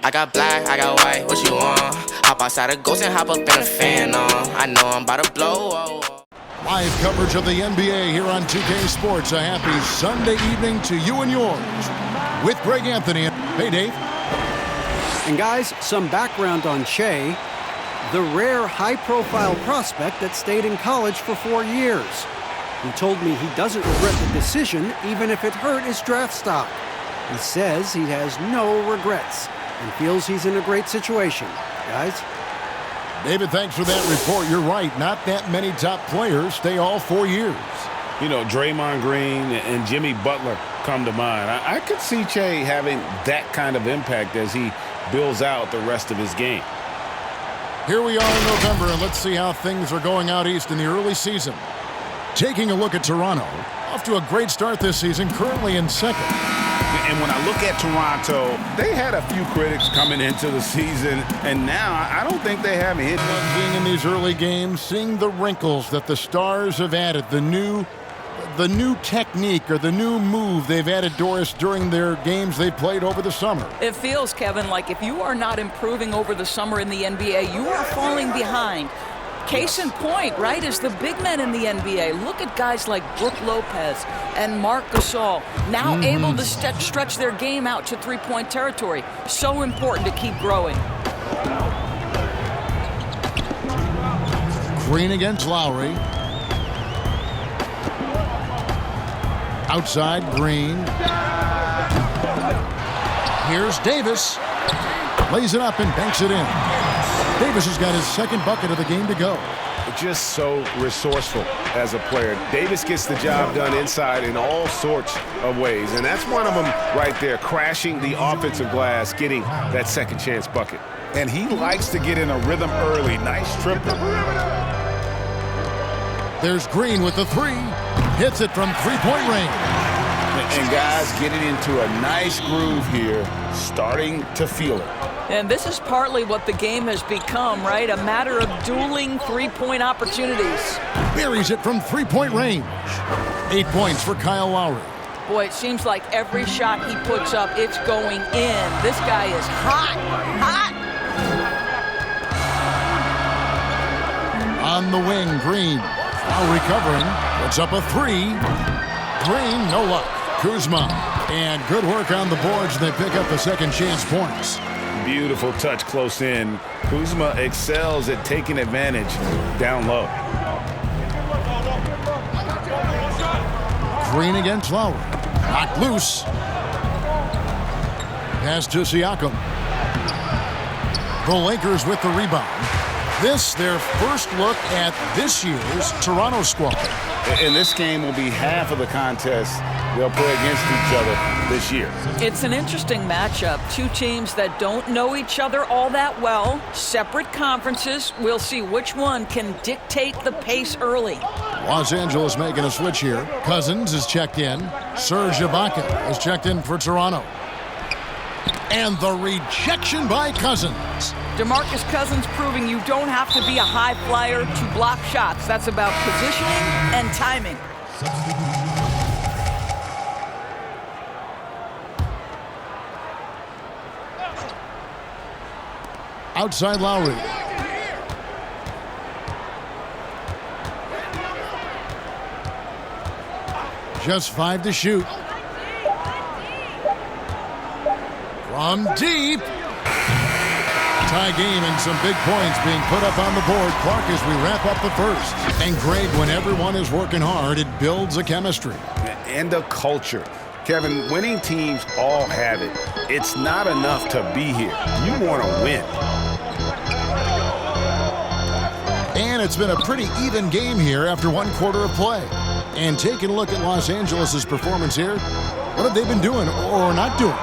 I got black, I got white, what you want? Hop outside a ghost and hop up in a fan on. I know I'm about to blow. Live coverage of the NBA here on 2K Sports. A happy Sunday evening to you and yours with Greg Anthony. Hey, Dave. And guys, some background on Shea, the rare high-profile prospect that stayed in college for 4 years. He told me he doesn't regret the decision, even if it hurt his draft stock. He says he has no regrets and feels he's in a great situation. Guys? David, thanks for that report. You're right. Not that many top players stay all 4 years. You know, Draymond Green and Jimmy Butler come to mind. I could see Shea having that kind of impact as he builds out the rest of his game. Here we are in November, and let's see how things are going out east in the early season. Taking a look at Toronto, off to a great start this season, currently in second. And when I look at Toronto, they had a few critics coming into the season, and now I don't think they have any. Being in these early games, seeing the wrinkles that the Stars have added, the new technique or the new move they've added, Doris, during their games they played over the summer. It feels, Kevin, like if you are not improving over the summer in the NBA, you are falling behind. Case in point, right, is the big men in the NBA. Look at guys like Brook Lopez and Marc Gasol, now able to stretch their game out to three-point territory. So important to keep growing. Green against Lowry. Outside, Green. Here's Davis. Lays it up and banks it in. Davis has got his second bucket of the game to go. Just so resourceful as a player. Davis gets the job done inside in all sorts of ways, and that's one of them right there, crashing the offensive glass, getting that second chance bucket. And he likes to get in a rhythm early. Nice triple. There's Green with the three. Hits it from three-point range. And guys getting into a nice groove here, starting to feel it. And this is partly what the game has become, right? A matter of dueling three-point opportunities. Buries it from three-point range. 8 points for Kyle Lowry. Boy, it seems like every shot he puts up, it's going in. This guy is hot, hot. On the wing, Green. Now recovering. Puts up a three. Green, no luck. Kuzma. And good work on the boards. They pick up the second chance points. Beautiful touch close in. Kuzma excels at taking advantage down low. Green against Lowry. Knocked loose. Pass to Siakam. The Lakers with the rebound. This, their first look at this year's Toronto squad. And this game will be half of the contest they'll play against each other this year. It's an interesting matchup. Two teams that don't know each other all that well. Separate conferences. We'll see which one can dictate the pace early. Los Angeles making a switch here. Cousins is checked in. Serge Ibaka is checked in for Toronto. And the rejection by Cousins. DeMarcus Cousins proving you don't have to be a high flyer to block shots. That's about positioning and timing. Outside Lowry. Just 5 to shoot. From deep. Tie game and some big points being put up on the board. Clark, as we wrap up the first. And Greg, when everyone is working hard, it builds a chemistry. And a culture. Kevin, winning teams all have it. It's not enough to be here. You want to win. And it's been a pretty even game here after one quarter of play. And taking a look at Los Angeles' performance here, what have they been doing or not doing?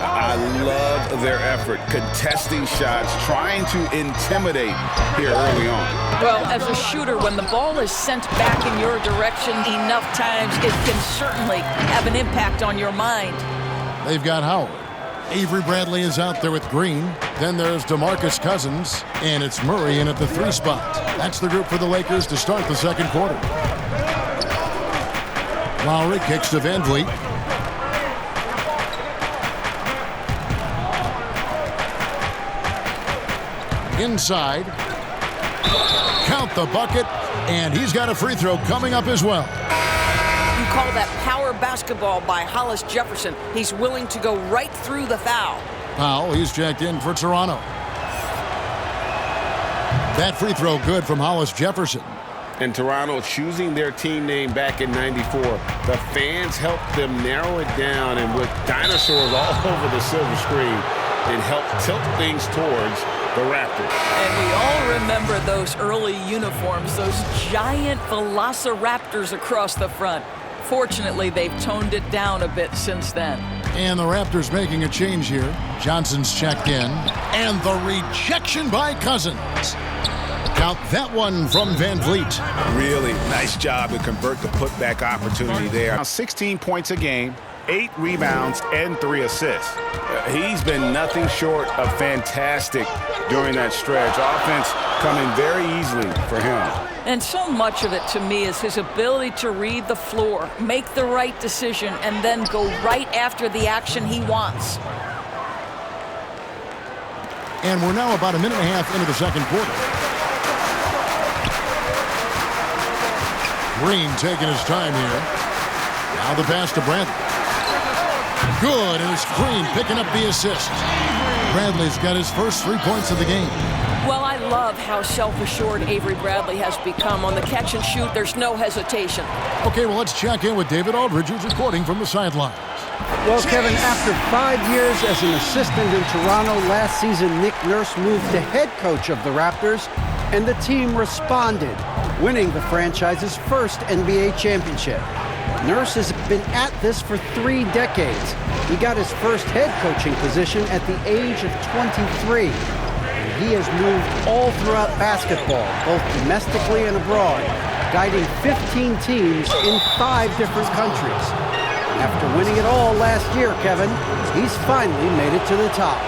I love their effort, contesting shots, trying to intimidate here early on. Well, as a shooter, when the ball is sent back in your direction enough times, it can certainly have an impact on your mind. They've got Howard. Avery Bradley is out there with Green. Then there's DeMarcus Cousins, and it's Murray in at the 3 spot. That's the group for the Lakers to start the second quarter. Lowry kicks to VanVleet. inside. Count the bucket, and he's got a free throw coming up as well. You call that power basketball by Hollis Jefferson. He's willing to go right through the foul. Powell, he's checked in for Toronto. That free throw good from Hollis Jefferson. And Toronto choosing their team name back in '94. The fans helped them narrow it down, and with dinosaurs all over the silver screen, it helped tilt things towards the Raptors. And we all remember those early uniforms, those giant velociraptors across the front. Fortunately, they've toned it down a bit since then. And the Raptors making a change here. Johnson's checked in. And the rejection by Cousins. Count that one from Van Vliet. Really nice job to convert the putback opportunity there. Now 16 points a game, 8 rebounds, and 3 assists. He's been nothing short of fantastic during that stretch. Offense coming very easily for him. And so much of it, to me, is his ability to read the floor, make the right decision, and then go right after the action he wants. And we're now about a minute and a half into the second quarter. Green taking his time here. Now the pass to Bradley. Good, and it's Green picking up the assist. Bradley's got his first 3 points of the game. Well, I love how self-assured Avery Bradley has become. On the catch and shoot, there's no hesitation. Okay, well, let's check in with David Aldridge, who's reporting from the sidelines. Well, Kevin, after 5 years as an assistant in Toronto, last season Nick Nurse moved to head coach of the Raptors, and the team responded, winning the franchise's first NBA championship. Nurse has been at this for 3 decades. He got his first head coaching position at the age of 23. And he has moved all throughout basketball, both domestically and abroad, guiding 15 teams in 5 different countries. After winning it all last year, Kevin, he's finally made it to the top.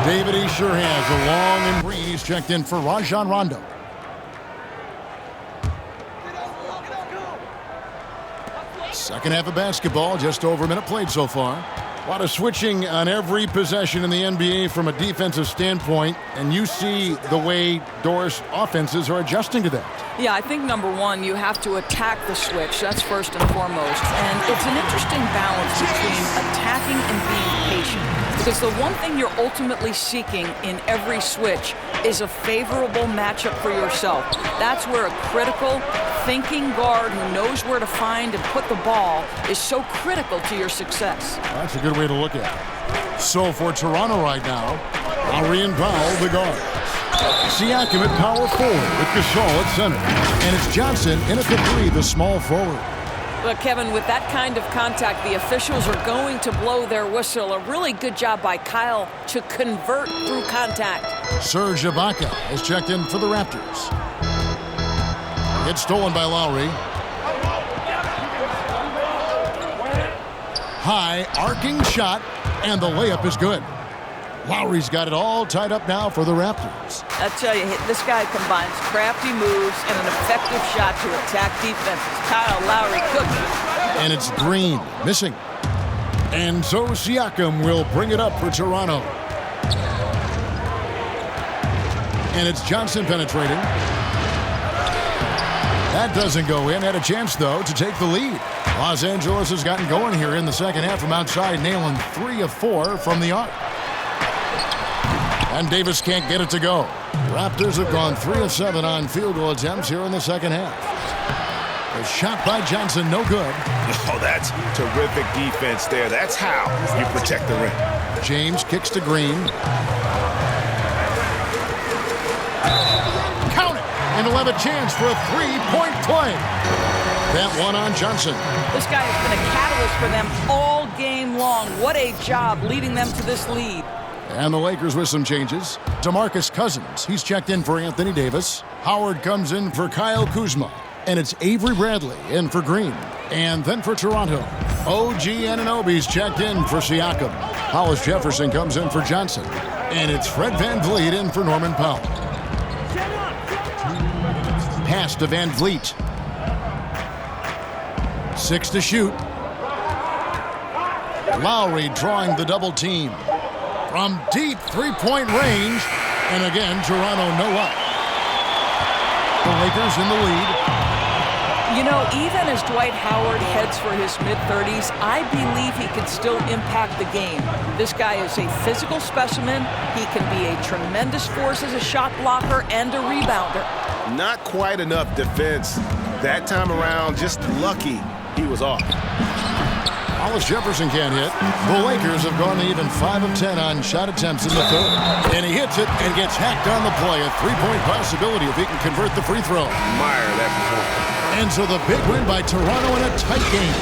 David, he sure has. A long and Green. He's checked in for Rajon Rondo. Second half of basketball, just over a minute played so far. A lot of switching on every possession in the NBA from a defensive standpoint, and you see the way Doris offenses are adjusting to that. Yeah, I think number one, you have to attack the switch. That's first and foremost. And it's an interesting balance between attacking and being patient. Because the one thing you're ultimately seeking in every switch is a favorable matchup for yourself. That's where a critical, thinking guard who knows where to find and put the ball is so critical to your success. That's a good way to look at it. So for Toronto right now, Lowry and Powell, the guard. Siakam at power forward with Gasol at center. And it's Johnson in at the 3, the small forward. But Kevin, with that kind of contact, the officials are going to blow their whistle. A really good job by Kyle to convert through contact. Serge Ibaka is checked in for the Raptors. It's stolen by Lowry. High arcing shot, and the layup is good. Lowry's got it all tied up now for the Raptors. I tell you, this guy combines crafty moves and an effective shot to attack defenses. Kyle Lowry cooking. And it's Green missing. And so Siakam will bring it up for Toronto. And it's Johnson penetrating. That doesn't go in. Had a chance, though, to take the lead. Los Angeles has gotten going here in the second half from outside, nailing 3 of 4 from the arc. And Davis can't get it to go. Raptors have gone 3 of 7 on field goal attempts here in the second half. A shot by Johnson, no good. Oh, that's terrific defense there. That's how you protect the rim. James kicks to Green. Count it! And he'll have a chance for a 3-point play. That one on Johnson. This guy has been a catalyst for them all game long. What a job leading them to this lead. And the Lakers with some changes. DeMarcus Cousins, he's checked in for Anthony Davis. Howard comes in for Kyle Kuzma. And it's Avery Bradley in for Green. And then for Toronto, OG Anunoby's checked in for Siakam. Hollis Jefferson comes in for Johnson. And it's Fred Van Vliet in for Norman Powell. Pass to Van Vliet. 6 to shoot. Lowry drawing the double team. From deep 3-point range, And again, Toronto no up. The Lakers in the lead. You know, even as Dwight Howard heads for his mid-30s, I believe he can still impact the game. This guy is a physical specimen. He can be a tremendous force as a shot blocker and a rebounder. Not quite enough defense that time around. Just lucky he was off. Hollis Jefferson can't hit. The Lakers have gone to even 5 of 10 on shot attempts in the third. And he hits it and gets hacked on the play. A three-point possibility if he can convert the free throw. Admire that performance. And so the big win by Toronto in a tight game.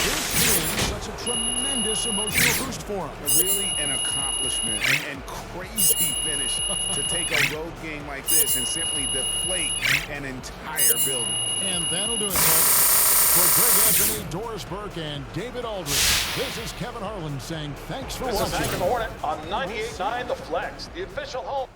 This is such a tremendous emotional boost for him. Really an accomplishment and crazy finish to take a road game like this and simply deflate an entire building. And that'll do it, folks. For Greg Anthony, Doris Burke, and David Aldridge, this is Kevin Harlan saying thanks for watching. This is Hank Hornet on 98.9 The Flex, the official home.